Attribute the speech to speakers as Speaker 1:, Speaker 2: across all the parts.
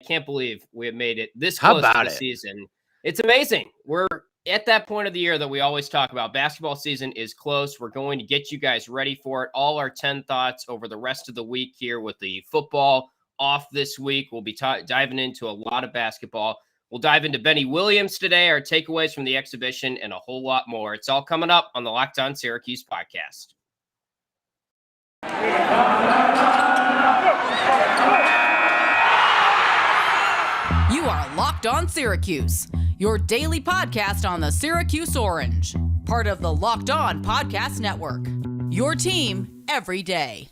Speaker 1: can't believe we have made it this
Speaker 2: How
Speaker 1: close to
Speaker 2: about
Speaker 1: the
Speaker 2: it?
Speaker 1: season. It's amazing. We're at that point of the year that we always talk about. Basketball season is close. We're going to get you guys ready for it. All our 10 thoughts over the rest of the week here with the football off this week. We'll be diving into a lot of basketball. We'll dive into Benny Williams today, our takeaways from the exhibition, and a whole lot more. It's all coming up on the Locked On Syracuse podcast.
Speaker 3: You are Locked On Syracuse, your daily podcast on the Syracuse Orange, part of the Locked On Podcast Network, your team every day.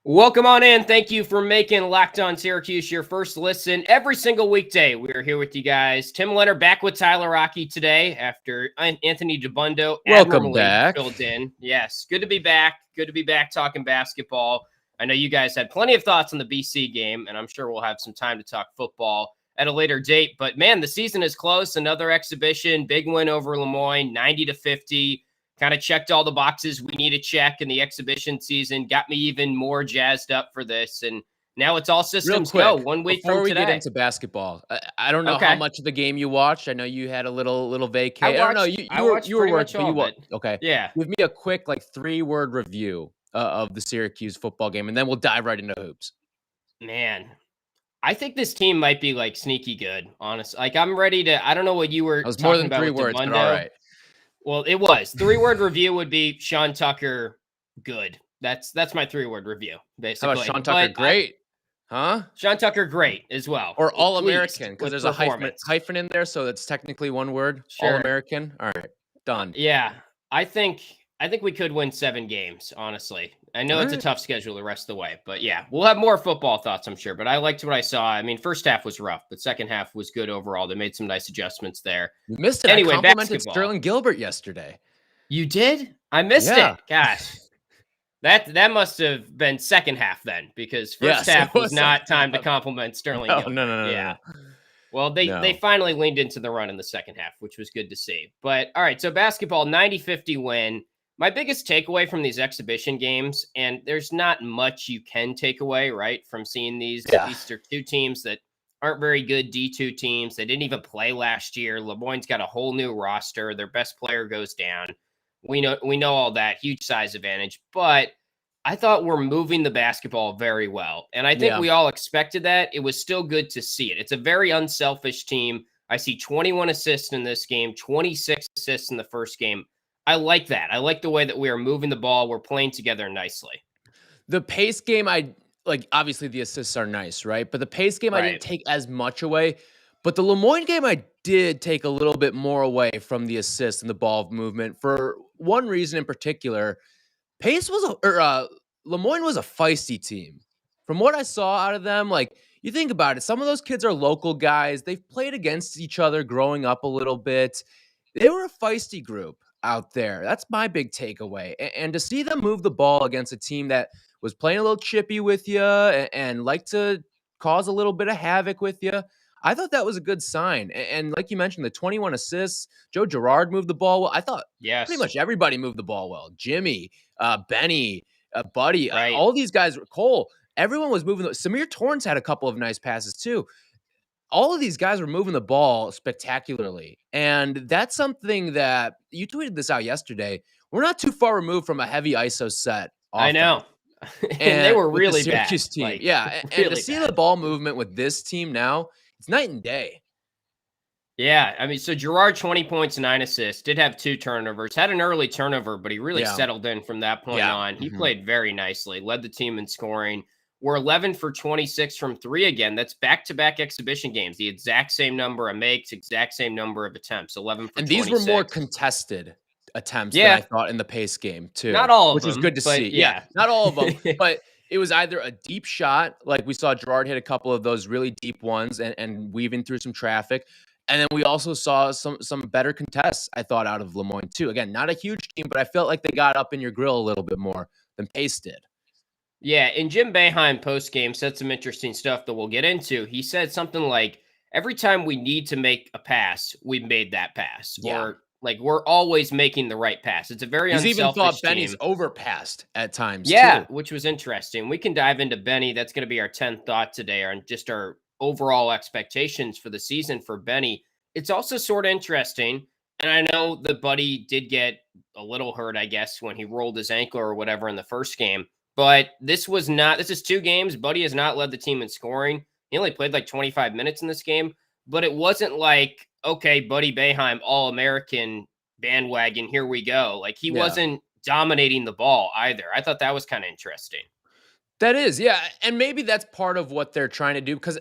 Speaker 1: Welcome on in. Thank you for making Locked On Syracuse your first listen every single weekday. We are here with you guys. Tim Leonard back with Tyler Aki today after Anthony DeBundo
Speaker 2: Welcome back.
Speaker 1: Filled in. Yes, good to be back. Good to be back talking basketball. I know you guys had plenty of thoughts on the BC game, and I'm sure we'll have some time to talk football at a later date. But man, the season is close. Another exhibition, big win over LeMoyne, 90-50. Kind of checked all the boxes we need to check in the exhibition season. Got me even more jazzed up for this. And now it's all systems go. 1 week from today.
Speaker 2: Before we get into basketball, I don't know how much of the game you watched. I know you had a little vacay. I don't know. You were working, but you watched. Okay.
Speaker 1: Yeah.
Speaker 2: Give me a quick 3-word review of the Syracuse football game, and then we'll dive right into hoops.
Speaker 1: Man, I think this team might be sneaky good, honestly. I'm ready to. I don't know what you were.
Speaker 2: It was
Speaker 1: talking
Speaker 2: more than
Speaker 1: about
Speaker 2: 3
Speaker 1: with
Speaker 2: words,
Speaker 1: DeBundo.
Speaker 2: but all right.
Speaker 1: Well, it was 3-word review would be Sean Tucker good. That's my 3-word review basically.
Speaker 2: How about Sean Tucker great? Huh?
Speaker 1: Sean Tucker great as well.
Speaker 2: Or All-American, because there's a hyphen in there, so that's technically one word. Sure. All-American. All right, done.
Speaker 1: Yeah, I think we could win 7 games, honestly. I know it's a tough schedule the rest of the way, but yeah, we'll have more football thoughts, I'm sure. But I liked what I saw. I mean, first half was rough, but second half was good overall. They made some nice adjustments there.
Speaker 2: You missed it.
Speaker 1: Anyway,
Speaker 2: I complimented
Speaker 1: basketball.
Speaker 2: Sterling Gilbert yesterday.
Speaker 1: You did? I missed it. Gosh. That must have been second half then, because first half was not time to compliment Sterling Gilbert.
Speaker 2: No.
Speaker 1: Yeah. Well, they finally leaned into the run in the second half, which was good to see. But all right, so basketball, 90-50 win. My biggest takeaway from these exhibition games, and there's not much you can take away, right, from seeing these.
Speaker 2: Yeah.
Speaker 1: These are 2 teams that aren't very good D2 teams. They didn't even play last year. LeMoyne's got a whole new roster. Their best player goes down. We know all that. Huge size advantage. But I thought we're moving the basketball very well. And I think we all expected that. It was still good to see it. It's a very unselfish team. I see 21 assists in this game, 26 assists in the first game. I like that. I like the way that we are moving the ball. We're playing together nicely.
Speaker 2: The pace game, obviously the assists are nice, right? But the pace game, I didn't take as much away. But the LeMoyne game, I did take a little bit more away from the assists and the ball movement for one reason in particular. LeMoyne was a feisty team. From what I saw out of them, you think about it, some of those kids are local guys. They've played against each other growing up a little bit. They were a feisty group out there. That's my big takeaway. And to see them move the ball against a team that was playing a little chippy with you and like to cause a little bit of havoc with you, I thought that was a good sign. And like you mentioned, the 21 assists, Joe Girard moved the ball well. I thought pretty much everybody moved the ball well. Jimmy, Benny, Buddy, all these guys, Cole, everyone was moving. Samir Torrance had a couple of nice passes too. All of these guys were moving the ball spectacularly. And that's something that you tweeted this out yesterday. We're not too far removed from a heavy ISO set.
Speaker 1: I know. And they were really
Speaker 2: the Syracuse
Speaker 1: bad.
Speaker 2: Team. And
Speaker 1: really
Speaker 2: to see
Speaker 1: bad.
Speaker 2: the ball movement with this team now, it's night and day.
Speaker 1: Yeah. I mean, so Girard, 20 points, 9 assists, did have 2 turnovers, had an early turnover, but he really settled in from that point on. He played very nicely, led the team in scoring. We're 11 for 26 from 3 again. That's back-to-back exhibition games. The exact same number of makes, exact same number of attempts. 11 for 26.
Speaker 2: And these were more contested attempts than I thought in the pace game too.
Speaker 1: Not all of them.
Speaker 2: Which was good to see. Yeah, not all of them. But it was either a deep shot, like we saw Girard hit a couple of those really deep ones and weaving through some traffic. And then we also saw some better contests, I thought, out of LeMoyne too. Again, not a huge team, but I felt like they got up in your grill a little bit more than Pace did.
Speaker 1: Yeah, and Jim Boeheim post-game said some interesting stuff that we'll get into. He said something like, every time we need to make a pass, we've made that pass.
Speaker 2: Yeah.
Speaker 1: Or Like, we're always making the right pass. It's a very
Speaker 2: He's even
Speaker 1: unselfish
Speaker 2: thought Benny's
Speaker 1: team.
Speaker 2: overpassed at times,
Speaker 1: Yeah,
Speaker 2: too.
Speaker 1: which was interesting. We can dive into Benny. That's going to be our 10th thought today, and just our overall expectations for the season for Benny. It's also sort of interesting. And I know the Buddy did get a little hurt, I guess, when he rolled his ankle or whatever in the first game. But this is 2 games. Buddy has not led the team in scoring. He only played like 25 minutes in this game. But it wasn't like, okay, Buddy Boeheim, All-American bandwagon, here we go. Like, he wasn't dominating the ball either. I thought that was kind of interesting.
Speaker 2: That is, yeah. And maybe that's part of what they're trying to do, because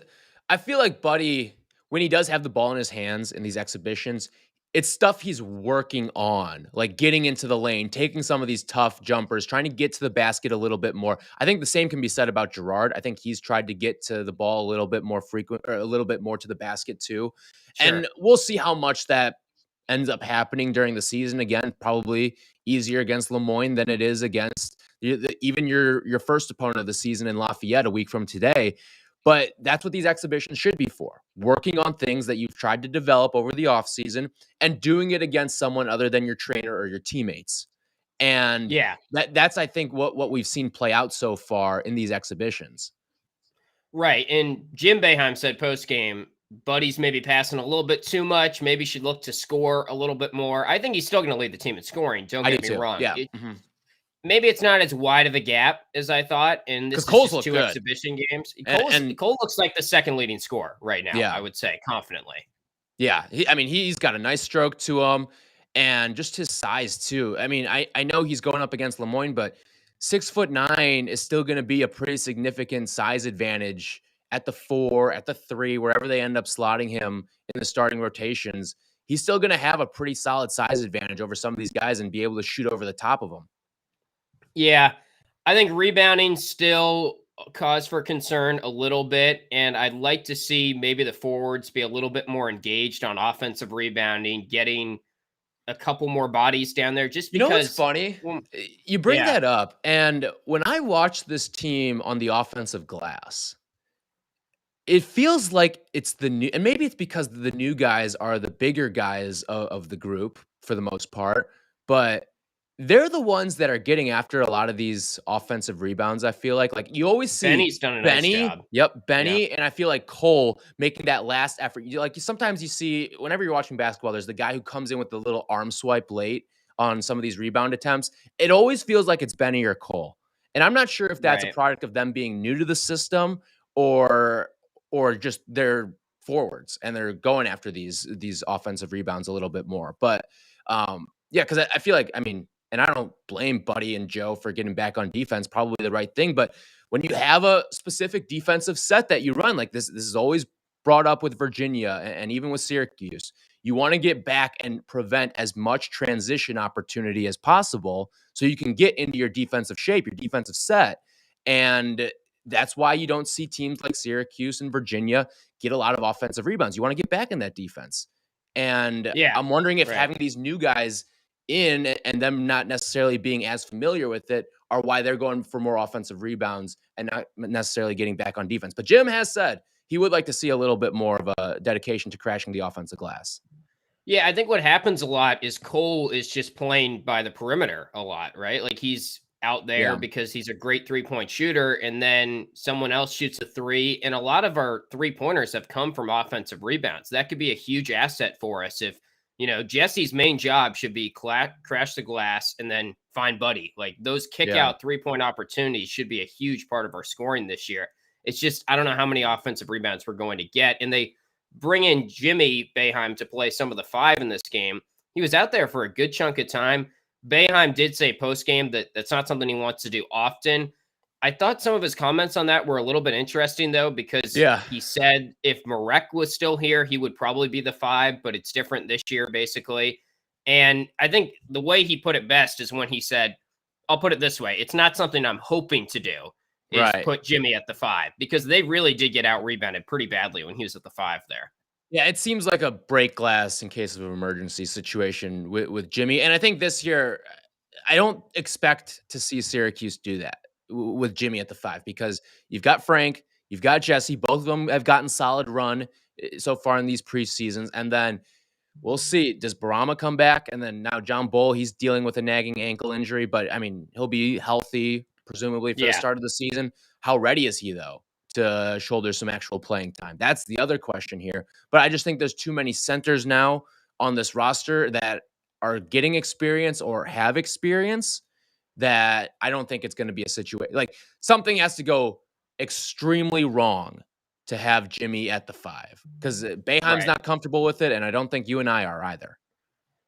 Speaker 2: I feel like Buddy, when he does have the ball in his hands in these exhibitions, it's stuff he's working on, like getting into the lane, taking some of these tough jumpers, trying to get to the basket a little bit more. I think the same can be said about Gerard. I think he's tried to get to the ball a little bit more frequent, or a little bit more to the basket too.
Speaker 1: Sure.
Speaker 2: And we'll see how much that ends up happening during the season. Again, probably easier against LeMoyne than it is against even your first opponent of the season in Lafayette a week from today. But that's what these exhibitions should be for. Working on things that you've tried to develop over the offseason and doing it against someone other than your trainer or your teammates. And that's, I think, what we've seen play out so far in these exhibitions.
Speaker 1: Right. And Jim Boeheim said post-game, Buddy's maybe passing a little bit too much. Maybe should look to score a little bit more. I think he's still going to lead the team in scoring. Don't get me wrong.
Speaker 2: Yeah.
Speaker 1: Maybe it's not as wide of a gap as I thought. And this is
Speaker 2: Cole's
Speaker 1: just 2
Speaker 2: good.
Speaker 1: exhibition games.
Speaker 2: And
Speaker 1: Cole looks like the second leading scorer right now, I would say, confidently.
Speaker 2: Yeah. He's got a nice stroke to him, and just his size too. I mean, I know he's going up against LeMoyne, but 6'9" is still going to be a pretty significant size advantage at the 4, at the 3, wherever they end up slotting him in the starting rotations. He's still going to have a pretty solid size advantage over some of these guys and be able to shoot over the top of them.
Speaker 1: Yeah, I think rebounding still cause for concern a little bit, and I'd like to see maybe the forwards be a little bit more engaged on offensive rebounding, getting a couple more bodies down there. Just because,
Speaker 2: you know what's funny? You bring that up, and when I watch this team on the offensive glass, it feels like it's the new, and maybe it's because the new guys are the bigger guys of the group for the most part, but they're the ones that are getting after a lot of these offensive rebounds. I feel like you always see
Speaker 1: Benny's done a nice job.
Speaker 2: Yep, Benny, and I feel like Cole making that last effort. Sometimes you see, whenever you're watching basketball, there's the guy who comes in with the little arm swipe late on some of these rebound attempts. It always feels like it's Benny or Cole, and I'm not sure if that's a product of them being new to the system or just they're forwards and they're going after these offensive rebounds a little bit more. But because I feel like, and I don't blame Buddy and Joe for getting back on defense, probably the right thing. But when you have a specific defensive set that you run, like this is always brought up with Virginia and even with Syracuse, you want to get back and prevent as much transition opportunity as possible so you can get into your defensive shape, your defensive set. And that's why you don't see teams like Syracuse and Virginia get a lot of offensive rebounds. You want to get back in that defense. And I'm wondering if having these new guys in and them not necessarily being as familiar with it are why they're going for more offensive rebounds and not necessarily getting back on defense. But Jim has said he would like to see a little bit more of a dedication to crashing the offensive glass.
Speaker 1: Yeah, I think what happens a lot is Cole is just playing by the perimeter a lot, right? Like he's out there because he's a great 3-point shooter, and then someone else shoots a 3. And a lot of our 3-pointers have come from offensive rebounds. That could be a huge asset for us if, Jesse's main job should be crash the glass and then find Buddy. Like those kick out 3-point opportunities should be a huge part of our scoring this year. It's just, I don't know how many offensive rebounds we're going to get. And they bring in Jimmy Boeheim to play some of the 5 in this game. He was out there for a good chunk of time. Boeheim did say post-game that that's not something he wants to do often. I thought some of his comments on that were a little bit interesting, though, because he said if Marek was still here, he would probably be the 5, but it's different this year, basically. And I think the way he put it best is when he said, I'll put it this way, it's not something I'm hoping to do, is put Jimmy at the 5, because they really did get out-rebounded pretty badly when he was at the 5 there.
Speaker 2: Yeah, it seems like a break glass in case of an emergency situation with Jimmy. And I think this year, I don't expect to see Syracuse do that with Jimmy at the 5, because you've got Frank, you've got Jesse. Both of them have gotten solid run so far in these preseasons. And then we'll see. Does Barama come back? And then now John Bull, he's dealing with a nagging ankle injury, but I mean, he'll be healthy, presumably for the
Speaker 1: Yeah.
Speaker 2: start of the season. How ready is he, though, to shoulder some actual playing time? That's the other question here. But I just think there's too many centers now on this roster that are getting experience or have experience that I don't think it's going to be a situation. Like, something has to go extremely wrong to have Jimmy at the 5, because Boeheim's
Speaker 1: Right.
Speaker 2: not comfortable with it, and I don't think you and I are either.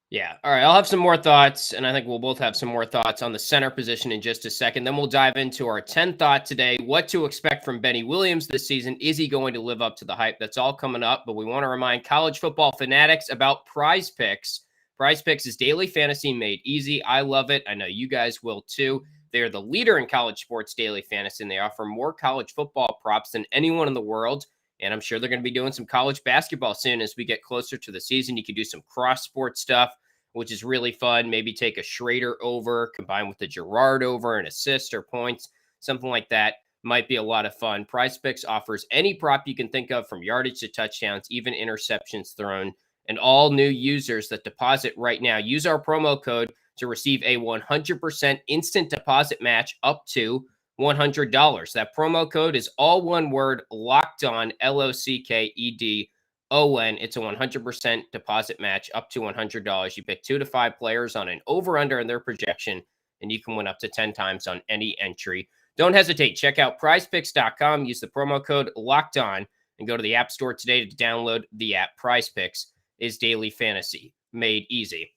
Speaker 1: Yeah. All right. I'll have some more thoughts, and I think we'll both have some more thoughts on the center position in just a second. Then we'll dive into our 10th thought today, what to expect from Benny Williams this season. Is he going to live up to the hype? That's all coming up, but we want to remind college football fanatics about Prize Picks. Prize Picks is daily fantasy made easy. I love it. I know you guys will too. They're the leader in college sports daily fantasy, and they offer more college football props than anyone in the world. And I'm sure they're going to be doing some college basketball soon as we get closer to the season. You can do some cross-sport stuff, which is really fun. Maybe take a Schrader over, combine with the Gerard over, an assist or points, something like that. Might be a lot of fun. Prize Picks offers any prop you can think of, from yardage to touchdowns, even interceptions thrown. And all new users that deposit right now, use our promo code to receive a 100% instant deposit match up to $100. That promo code is all one word, locked on, LOCKEDON. It's a 100% deposit match up to $100. You pick 2 to 5 players on an over-under in their projection, and you can win up to 10 times on any entry. Don't hesitate. Check out prizepicks.com. Use the promo code locked on and go to the App Store today to download the app. Prize Picks is daily fantasy made easy.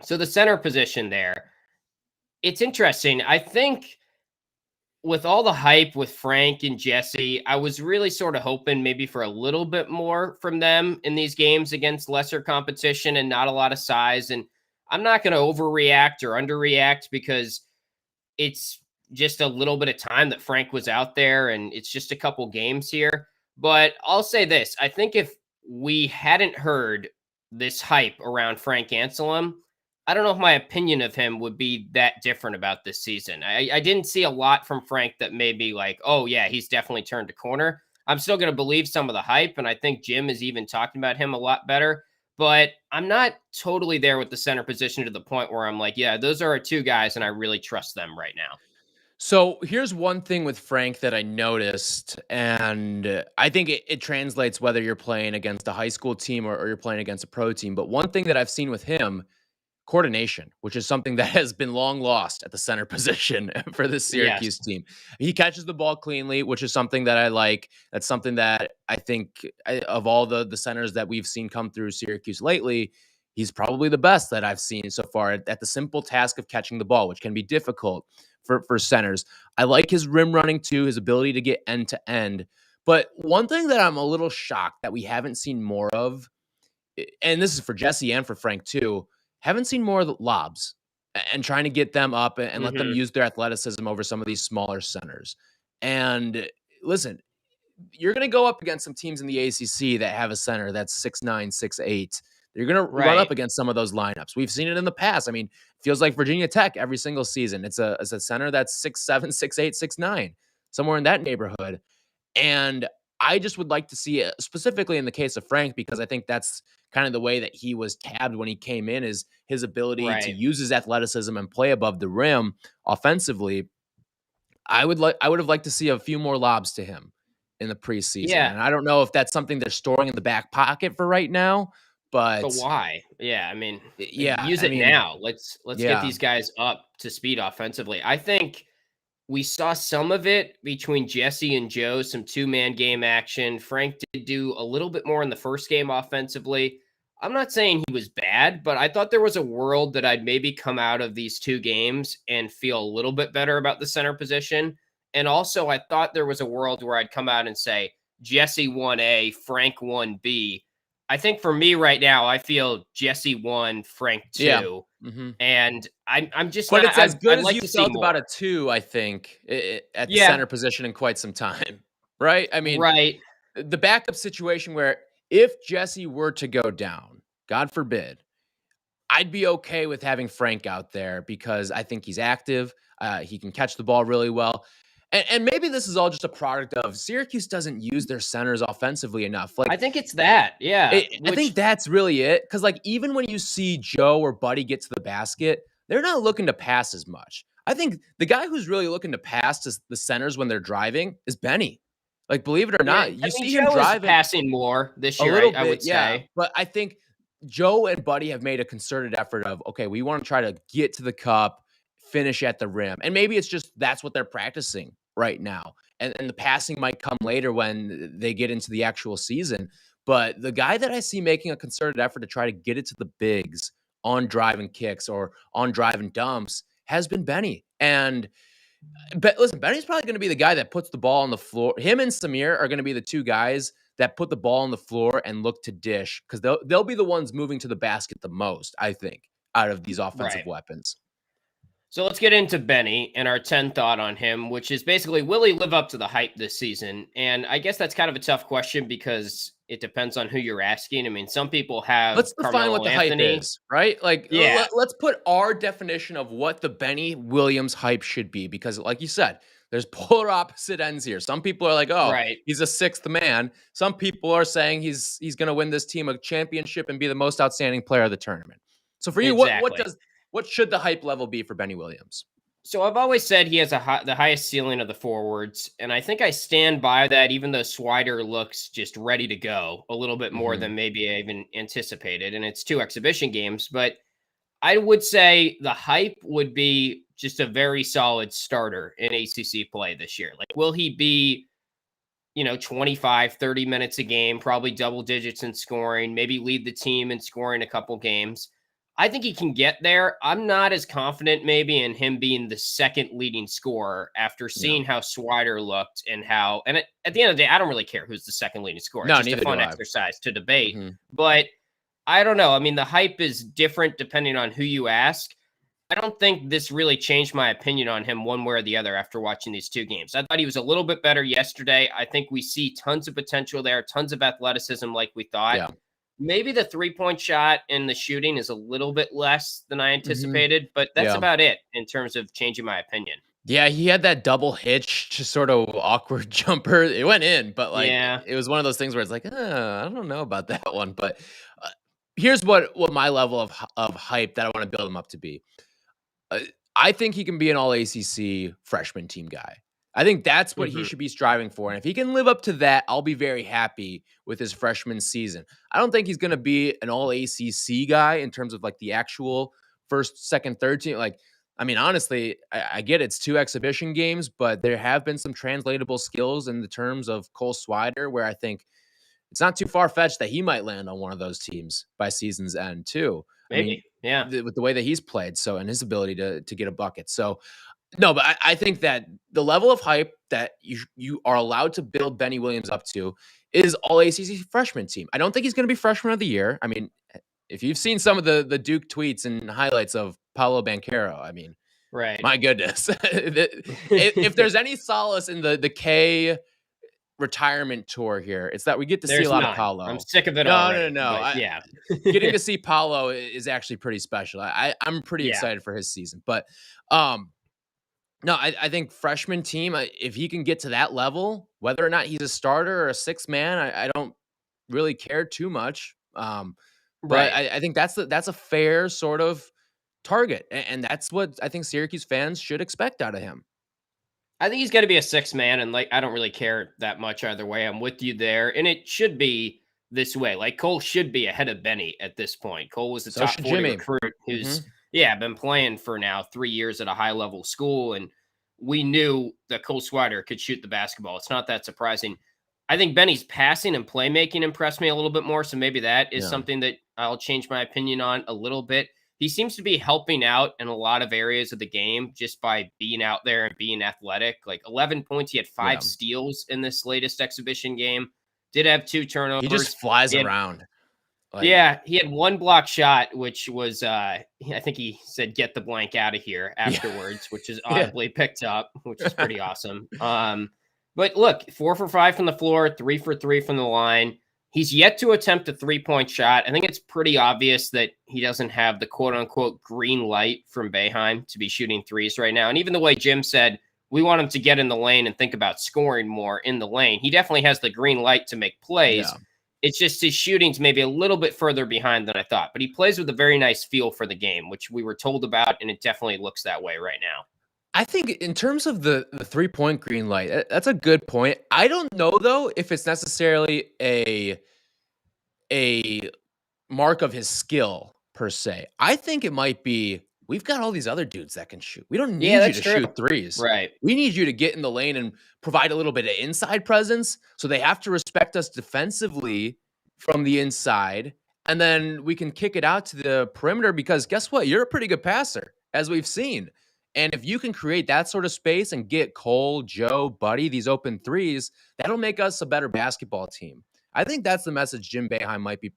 Speaker 1: So the center position there, it's interesting. I think with all the hype with Frank and Jesse, I was really sort of hoping maybe for a little bit more from them in these games against lesser competition and not a lot of size. And I'm not going to overreact or underreact, because it's just a little bit of time that Frank was out there, and it's just a couple games here. But I'll say this. I think if we hadn't heard this hype around Frank Anselem, I don't know if my opinion of him would be that different about this season. I didn't see a lot from Frank that made me like, oh, yeah, he's definitely turned a corner. I'm still going to believe some of the hype, and I think Jim is even talking about him a lot better. But I'm not totally there with the center position to the point where I'm like, yeah, those are our 2 guys, and I really trust them right now.
Speaker 2: So here's one thing with Frank that I noticed, and I think it translates whether you're playing against a high school team or you're playing against a pro team. But one thing that I've seen with him, coordination, which is something that has been long lost at the center position for the Syracuse team. He catches the ball cleanly, which is something that I like. That's something that I think of all the centers that we've seen come through Syracuse lately, he's probably the best that I've seen so far at the simple task of catching the ball, which can be difficult for centers. I like his rim running too, his ability to get end to end. But one thing that I'm a little shocked that we haven't seen more of, and this is for Jesse and for Frank too, haven't seen more of the lobs and trying to get them up and let them use their athleticism over some of these smaller centers. And listen, you're going to go up against some teams in the ACC that have a center that's 6'9", 6'8". You're going to run up against some of those lineups. We've seen it in the past. I mean, it feels like Virginia Tech every single season. It's a center that's 6'7", 6'8", 6'9", somewhere in that neighborhood. And I just would like to see it, specifically in the case of Frank, because I think that's kind of the way that he was tabbed when he came in, is his ability to use his athleticism and play above the rim offensively. I would have liked to see a few more lobs to him in the preseason.
Speaker 1: Yeah.
Speaker 2: And I don't know if that's something they're storing in the back pocket for right now, but
Speaker 1: why? Yeah, I mean,
Speaker 2: use
Speaker 1: it now. Let's get these guys up to speed offensively. I think we saw some of it between Jesse and Joe, some 2-man game action. Frank did do a little bit more in the first game offensively. I'm not saying he was bad, but I thought there was a world that I'd maybe come out of these 2 games and feel a little bit better about the center position. And also, I thought there was a world where I'd come out and say, Jesse 1A, Frank 1B. I think for me right now, I feel Jesse 1, Frank 2. Yeah. Mm-hmm. And I'm just
Speaker 2: but
Speaker 1: not,
Speaker 2: it's as good
Speaker 1: I'd
Speaker 2: as
Speaker 1: like
Speaker 2: you
Speaker 1: to
Speaker 2: felt
Speaker 1: see
Speaker 2: about a 2, I think, at the center position in quite some time. Right? I mean, the backup situation where if Jesse were to go down, God forbid, I'd be okay with having Frank out there because I think he's active. He can catch the ball really well. And maybe this is all just a product of Syracuse doesn't use their centers offensively enough. Like
Speaker 1: I think it's that. Yeah.
Speaker 2: I think that's really it. Because like even when you see Joe or Buddy get to the basket, they're not looking to pass as much. I think the guy who's really looking to pass to the centers when they're driving is Benny. Like, believe it or not, you see him
Speaker 1: Joe
Speaker 2: driving
Speaker 1: is passing more this
Speaker 2: a
Speaker 1: year,
Speaker 2: little bit,
Speaker 1: I would say.
Speaker 2: But I think Joe and Buddy have made a concerted effort of, okay, we want to try to get to the cup, finish at the rim. And maybe it's just that's what they're practicing right now. And the passing might come later when they get into the actual season. But the guy that I see making a concerted effort to try to get it to the bigs on driving kicks or on driving dumps has been Benny. And listen, Benny's probably going to be the guy that puts the ball on the floor. Him and Samir are going to be the two guys that put the ball on the floor and look to dish because they'll be the ones moving to the basket the most, I think, out of these offensive weapons.
Speaker 1: So let's get into Benny and our 10 thought on him, which is basically, will he live up to the hype this season? And I guess that's kind of a tough question because it depends on who you're asking. I mean, some people have
Speaker 2: Let's define
Speaker 1: Carmelo
Speaker 2: what the
Speaker 1: Anthony.
Speaker 2: hype is, right? Like, let's put our definition of what the Benny Williams hype should be. Because like you said, there's polar opposite ends here. Some people are like, oh, he's a sixth man. Some people are saying he's going to win this team a championship and be the most outstanding player of the tournament. So for you, what should the hype level be for Benny Williams?
Speaker 1: So I've always said he has the highest ceiling of the forwards, and I think I stand by that, even though Swider looks just ready to go a little bit more than maybe I even anticipated, and it's 2 exhibition games. But I would say the hype would be just a very solid starter in ACC play this year. Like, will he be, 25, 30 minutes a game, probably double digits in scoring, maybe lead the team in scoring a couple games? I think he can get there. I'm not as confident maybe in him being the second leading scorer after seeing how Swider looked and at the end of the day, I don't really care who's the second leading scorer. It's just a fun exercise to debate. But I don't know. I mean, the hype is different depending on who you ask. I don't think this really changed my opinion on him one way or the other after watching these 2 games. I thought he was a little bit better yesterday. I think we see tons of potential there, tons of athleticism like we thought. Yeah. Maybe the 3-point shot and the shooting is a little bit less than I anticipated, but that's about it in terms of changing my opinion.
Speaker 2: Yeah, he had that double hitch, just sort of awkward jumper. It went in, but it was one of those things where it's like, I don't know about that one. But here's what my level of hype that I want to build him up to be. I think he can be an all ACC freshman team guy. I think that's what he should be striving for. And if he can live up to that, I'll be very happy with his freshman season. I don't think he's going to be an all ACC guy in terms of like the actual first, second, third team. Like, I mean, honestly, I get it's 2 exhibition games, but there have been some translatable skills in the terms of Cole Swider, where I think it's not too far-fetched that he might land on one of those teams by season's end too.
Speaker 1: Maybe,
Speaker 2: with the way that he's played, so, and his ability to get a bucket. So, no, but I think that the level of hype that you are allowed to build Benny Williams up to is all ACC freshman team. I don't think he's going to be freshman of the year. I mean, if you've seen some of the Duke tweets and highlights of Paolo Banchero, I mean, my goodness. if there's any solace in the K retirement tour here, it's that we get to see a lot of Paolo.
Speaker 1: I'm sick of it already.
Speaker 2: No. Getting to see Paolo is actually pretty special. I'm pretty excited for his season. But no, I think freshman team, if he can get to that level, whether or not he's a starter or a 6th man, I don't really care too much. But I think that's a fair sort of target. And that's what I think Syracuse fans should expect out of him.
Speaker 1: I think he's going to be a 6th man. And I don't really care that much either way. I'm with you there. And it should be this way. Like, Cole should be ahead of Benny at this point. Cole was the top 40 recruit who's been playing for now 3 years at a high level school. And we knew that Cole Swider could shoot the basketball. It's not that surprising. I think Benny's passing and playmaking impressed me a little bit more. So maybe that is something that I'll change my opinion on a little bit. He seems to be helping out in a lot of areas of the game just by being out there and being athletic. Like 11 points. He had 5 steals in this latest exhibition game. Did have 2 turnovers.
Speaker 2: He just flies around.
Speaker 1: He had 1 block shot, which was, I think he said, "Get the blank out of here" afterwards, which is audibly picked up, which is pretty awesome. But look, 4 for 5 from the floor, 3 for 3 from the line. He's yet to attempt a 3-point shot. I think it's pretty obvious that he doesn't have the quote unquote green light from Boeheim to be shooting threes right now. And even the way Jim said, we want him to get in the lane and think about scoring more in the lane. He definitely has the green light to make plays.
Speaker 2: Yeah.
Speaker 1: It's just his shooting's maybe a little bit further behind than I thought, but he plays with a very nice feel for the game, which we were told about, and it definitely looks that way right now.
Speaker 2: I think in terms of the 3-point green light, that's a good point. I don't know, though, if it's necessarily a mark of his skill per se. I think it might be, we've got all these other dudes that can shoot. We don't need you to shoot threes.
Speaker 1: Right.
Speaker 2: We need you to get in the lane and provide a little bit of inside presence. So they have to respect us defensively from the inside. And then we can kick it out to the perimeter because guess what? You're a pretty good passer, as we've seen. And if you can create that sort of space and get Cole, Joe, Buddy, these open threes, that'll make us a better basketball team. I think that's the message Jim Boeheim might be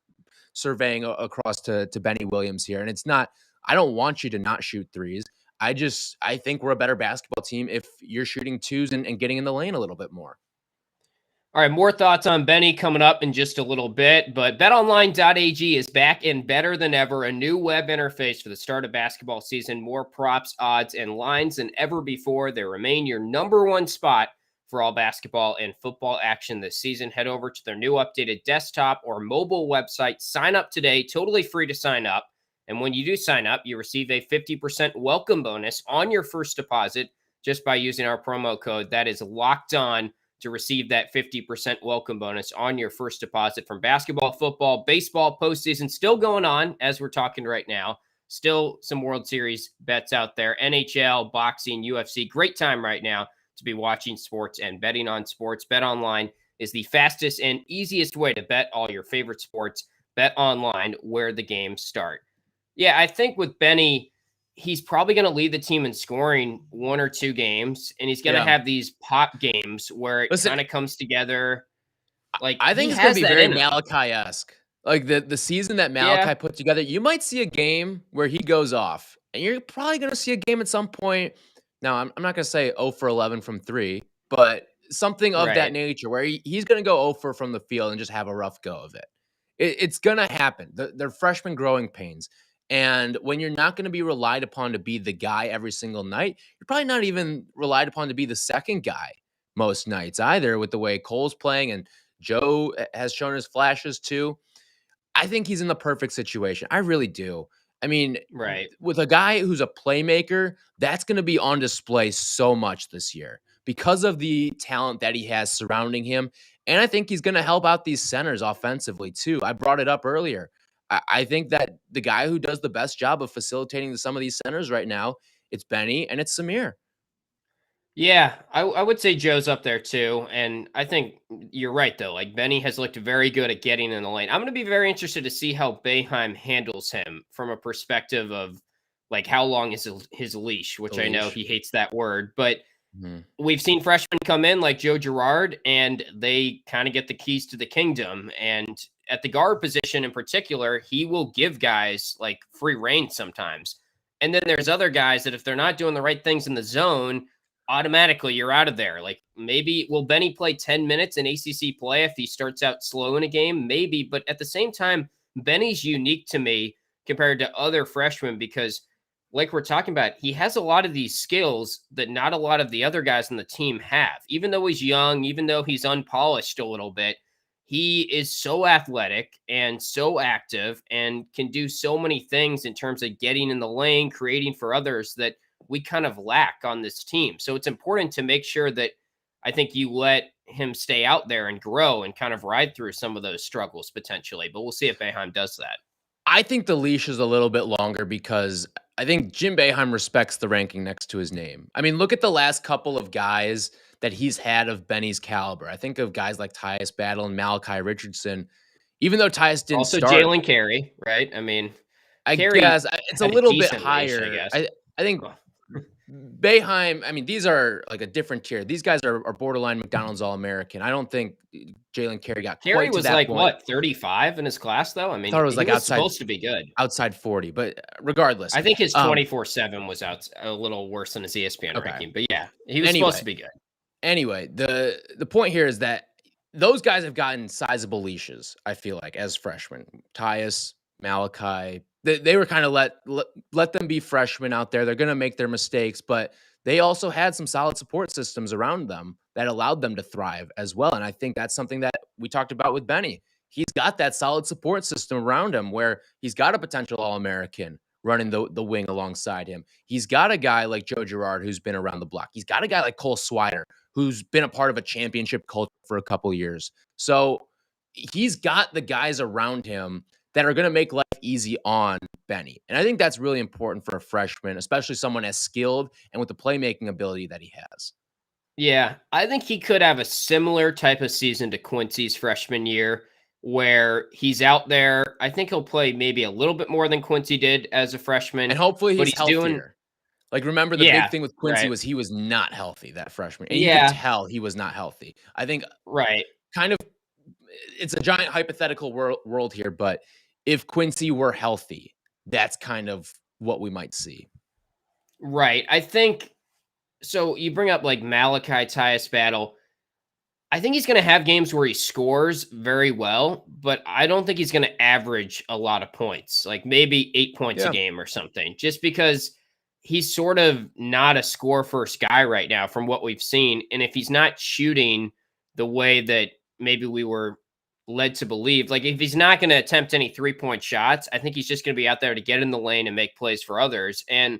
Speaker 2: surveying across to Benny Williams here. And it's not, I don't want you to not shoot threes. I think we're a better basketball team if you're shooting twos and getting in the lane a little bit more.
Speaker 1: All right, more thoughts on Benny coming up in just a little bit, but BetOnline.ag is back and better than ever. A new web interface for the start of basketball season, more props, odds, and lines than ever before. They remain your number one spot for all basketball and football action this season. Head over to their new updated desktop or mobile website. Sign up today, totally free to sign up. And when you do sign up, you receive a 50% welcome bonus on your first deposit just by using our promo code. That is Locked On to receive that 50% welcome bonus on your first deposit from basketball, football, baseball postseason still going on as we're talking right now. Still some World Series bets out there. NHL, boxing, UFC. Great time right now to be watching sports and betting on sports. BetOnline is the fastest and easiest way to bet all your favorite sports. BetOnline, where the games start. Yeah, I think with Benny, he's probably going to lead the team in scoring one or two games, and he's going to have these pop games where it kind of comes together. Like
Speaker 2: I think it's going to be very Malachi-esque. Like the season that Malachi put together, you might see a game where he goes off, and you're probably going to see a game at some point. Now, I'm not going to say 0 for 11 from 3, but something of that nature where he's going to go 0 for from the field and just have a rough go of it. It's going to happen. They're freshman growing pains. And when you're not going to be relied upon to be the guy every single night, you're probably not even relied upon to be the second guy most nights either, with the way Cole's playing and Joe has shown his flashes too. I think he's in the perfect situation. I really do. I mean, with a guy who's a playmaker, that's going to be on display so much this year because of the talent that he has surrounding him. And I think he's going to help out these centers offensively too. I brought it up earlier. I think that the guy who does the best job of facilitating some of these centers right now, it's Benny and it's Samir.
Speaker 1: Yeah, I would say Joe's up there too. And I think you're right, though. Like Benny has looked very good at getting in the lane. I'm going to be very interested to see how Boeheim handles him from a perspective of like how long is his leash, which I know he hates that word. But we've seen freshmen come in like Joe Girard, and they kind of get the keys to the kingdom. And at the guard position in particular, he will give guys like free reign sometimes. And then there's other guys that if they're not doing the right things in the zone, automatically you're out of there. Like maybe will Benny play 10 minutes in ACC play if he starts out slow in a game? Maybe. But at the same time, Benny's unique to me compared to other freshmen because like we're talking about, he has a lot of these skills that not a lot of the other guys on the team have. Even though he's young, even though he's unpolished a little bit, he is so athletic and so active and can do so many things in terms of getting in the lane, creating for others that we kind of lack on this team. So it's important to make sure that I think you let him stay out there and grow and kind of ride through some of those struggles potentially. But we'll see if Boeheim does that.
Speaker 2: I think the leash is a little bit longer because I think Jim Boeheim respects the ranking next to his name. I mean, look at the last couple of guys that he's had of Benny's caliber. I think of guys like Tyus Battle and Malachi Richardson. Even though Tyus didn't
Speaker 1: also
Speaker 2: start.
Speaker 1: Jalen Carey, right? I mean,
Speaker 2: I guess it's a little bit higher. Leash, I think Boeheim, I mean, these are like a different tier. These guys are borderline McDonald's All-American. I don't think Jalen Carey got quite to that
Speaker 1: like
Speaker 2: point.
Speaker 1: What, 35 in his class though? I mean,
Speaker 2: I thought it was like outside,
Speaker 1: supposed to be good.
Speaker 2: Outside 40, but regardless.
Speaker 1: I think his 24/7 was out a little worse than his ESPN ranking, but yeah, he was supposed to be good.
Speaker 2: Anyway, the point here is that those guys have gotten sizable leashes, I feel like, as freshmen. Tyus, Malachi, they were kind of let them be freshmen out there. They're going to make their mistakes, but they also had some solid support systems around them that allowed them to thrive as well. And I think that's something that we talked about with Benny. He's got that solid support system around him where he's got a potential All-American running the wing alongside him. He's got a guy like Joe Girard who's been around the block. He's got a guy like Cole Swider who's been a part of a championship culture for a couple years. So he's got the guys around him that are going to make life easy on Benny. And I think that's really important for a freshman, especially someone as skilled and with the playmaking ability that he has.
Speaker 1: Yeah, I think he could have a similar type of season to Quincy's freshman year where he's out there. I think he'll play maybe a little bit more than Quincy did as a freshman.
Speaker 2: And hopefully
Speaker 1: but
Speaker 2: he's
Speaker 1: doing
Speaker 2: healthier. Like, remember the big thing with Quincy was he was not healthy that freshman. And you could tell he was not healthy. I think kind of it's a giant hypothetical world here, but if Quincy were healthy, that's kind of what we might see.
Speaker 1: Right. I think so. You bring up like Malachi Tyus battle. I think he's going to have games where he scores very well, but I don't think he's going to average a lot of points, like maybe 8 points a game or something, just because he's sort of not a score first guy right now from what we've seen. And if he's not shooting the way that maybe we were led to believe, like if he's not going to attempt any 3-point shots, I think he's just going to be out there to get in the lane and make plays for others. And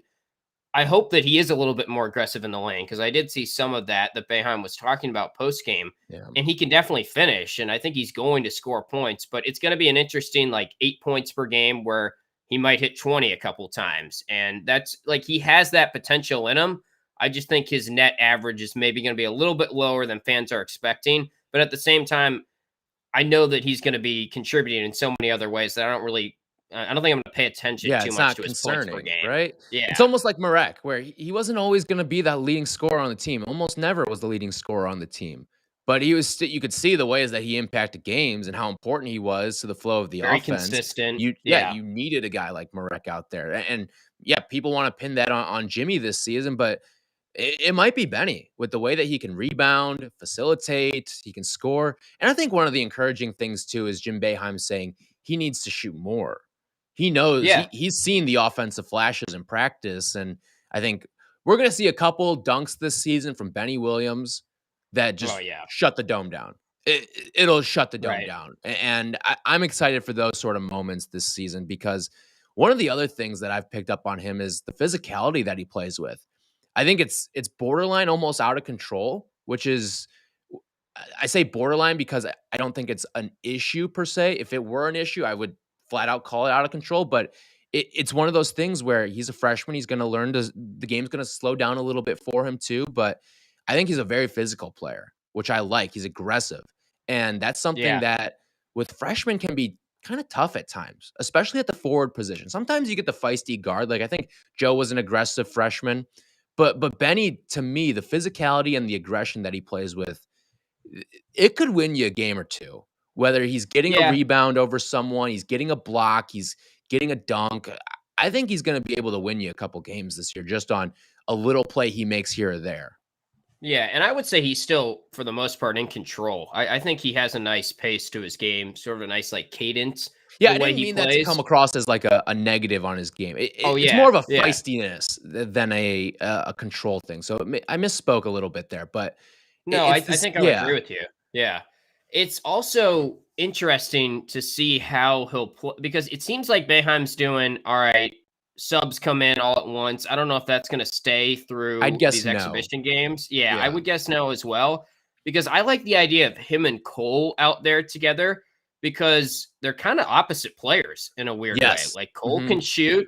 Speaker 1: I hope that he is a little bit more aggressive in the lane, because I did see some of that Boeheim was talking about post-game, and he can definitely finish, and I think he's going to score points, but it's going to be an interesting, like, 8 points per game where he might hit 20 a couple times, and that's, like, he has that potential in him. I just think his net average is maybe going to be a little bit lower than fans are expecting, but at the same time, I know that he's going to be contributing in so many other ways that I don't think I'm going to pay attention too much to his points per game.
Speaker 2: Right?
Speaker 1: Yeah.
Speaker 2: It's almost like Marek, where he wasn't always going to be that leading scorer on the team. Almost never was the leading scorer on the team. But he was. You could see the ways that he impacted games and how important he was to the flow of the
Speaker 1: Very
Speaker 2: offense.
Speaker 1: Consistent.
Speaker 2: You needed a guy like Marek out there. And people want to pin that on Jimmy this season, but it might be Benny with the way that he can rebound, facilitate, he can score. And I think one of the encouraging things, too, is Jim Boeheim saying he needs to shoot more. He knows he's seen the offensive flashes in practice. And I think we're going to see a couple dunks this season from Benny Williams that just shut the dome down. It'll shut the dome down. And I'm excited for those sort of moments this season, because one of the other things that I've picked up on him is the physicality that he plays with. I think it's borderline almost out of control, which is, I say borderline because I don't think it's an issue per se. If it were an issue, I would flat out call it out of control, but it's one of those things where he's a freshman. He's going to learn the game's going to slow down a little bit for him too, but I think he's a very physical player, which I like. He's aggressive. And that's something that with freshmen can be kind of tough at times, especially at the forward position. Sometimes you get the feisty guard. Like I think Joe was an aggressive freshman, but Benny, to me, the physicality and the aggression that he plays with, it could win you a game or two. Whether he's getting a rebound over someone, he's getting a block, he's getting a dunk. I think he's going to be able to win you a couple games this year just on a little play he makes here or there.
Speaker 1: Yeah, and I would say he's still, for the most part, in control. I think he has a nice pace to his game, sort of a nice like cadence.
Speaker 2: Yeah, I didn't mean that to come across as like a negative on his game. It's more of a feistiness than a control thing. So I misspoke a little bit there, but
Speaker 1: no, I think I would agree with you. Yeah, it's also interesting to see how he'll play, because it seems like Boeheim's doing all right. Subs come in all at once. I don't know if that's going to stay through these exhibition games. Yeah, I would guess no as well, because I like the idea of him and Cole out there together, because they're kind of opposite players in a weird way. Like Cole can shoot,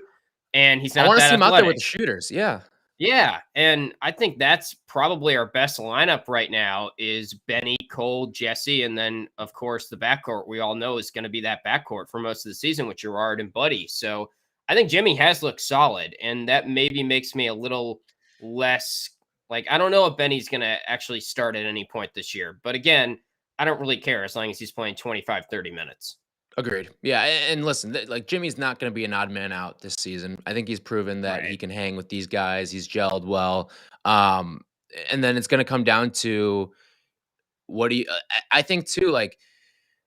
Speaker 1: and he's not I want to see him out there with
Speaker 2: the shooters. Yeah.
Speaker 1: Yeah, and I think that's probably our best lineup right now is Benny, Cole, Jesse, and then, of course, the backcourt we all know is going to be that backcourt for most of the season with Girard and Buddy. So I think Jimmy has looked solid, and that maybe makes me a little less like, I don't know if Benny's going to actually start at any point this year. But again, I don't really care as long as he's playing 25, 30 minutes.
Speaker 2: Agreed. Yeah, and listen, like Jimmy's not going to be an odd man out this season. I think he's proven that he can hang with these guys. He's gelled well. And then it's going to come down to what do you I think too, like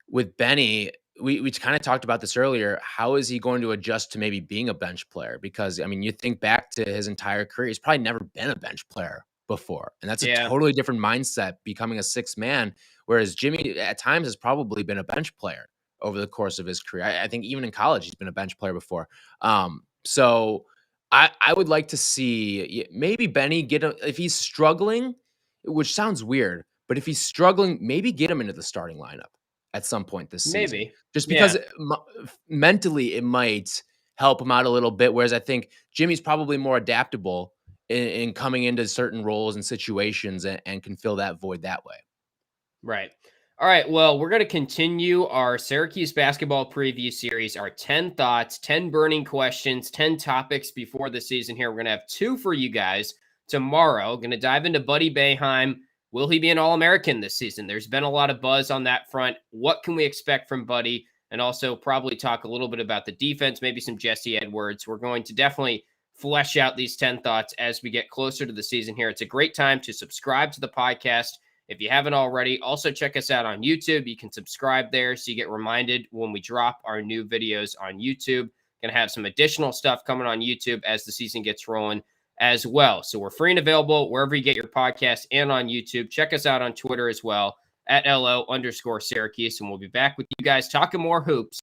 Speaker 2: with Benny, we kind of talked about this earlier. How is he going to adjust to maybe being a bench player? Because, I mean, you think back to his entire career, he's probably never been a bench player before. And that's a
Speaker 1: Yeah.
Speaker 2: totally different mindset, becoming a sixth man, whereas Jimmy at times has probably been a bench player over the course of his career. I think even in college, he's been a bench player before. So I would like to see maybe Benny if he's struggling, which sounds weird, but if he's struggling, maybe get him into the starting lineup at some point this season.
Speaker 1: Maybe.
Speaker 2: Just because mentally it might help him out a little bit. Whereas I think Jimmy's probably more adaptable in coming into certain roles and situations and can fill that void that way.
Speaker 1: Right. All right. Well, we're going to continue our Syracuse basketball preview series, our 10 thoughts, 10 burning questions, 10 topics before the season here. We're going to have 2 for you guys tomorrow. Going to dive into Buddy Boeheim. Will he be an All-American this season? There's been a lot of buzz on that front. What can we expect from Buddy? And also probably talk a little bit about the defense, maybe some Jesse Edwards. We're going to definitely flesh out these 10 thoughts as we get closer to the season here. It's a great time to subscribe to the podcast if you haven't already. Also, check us out on YouTube. You can subscribe there so you get reminded when we drop our new videos on YouTube. Going to have some additional stuff coming on YouTube as the season gets rolling as well. So we're free and available wherever you get your podcast and on YouTube. Check us out on Twitter as well at @LO_Syracuse. And we'll be back with you guys talking more hoops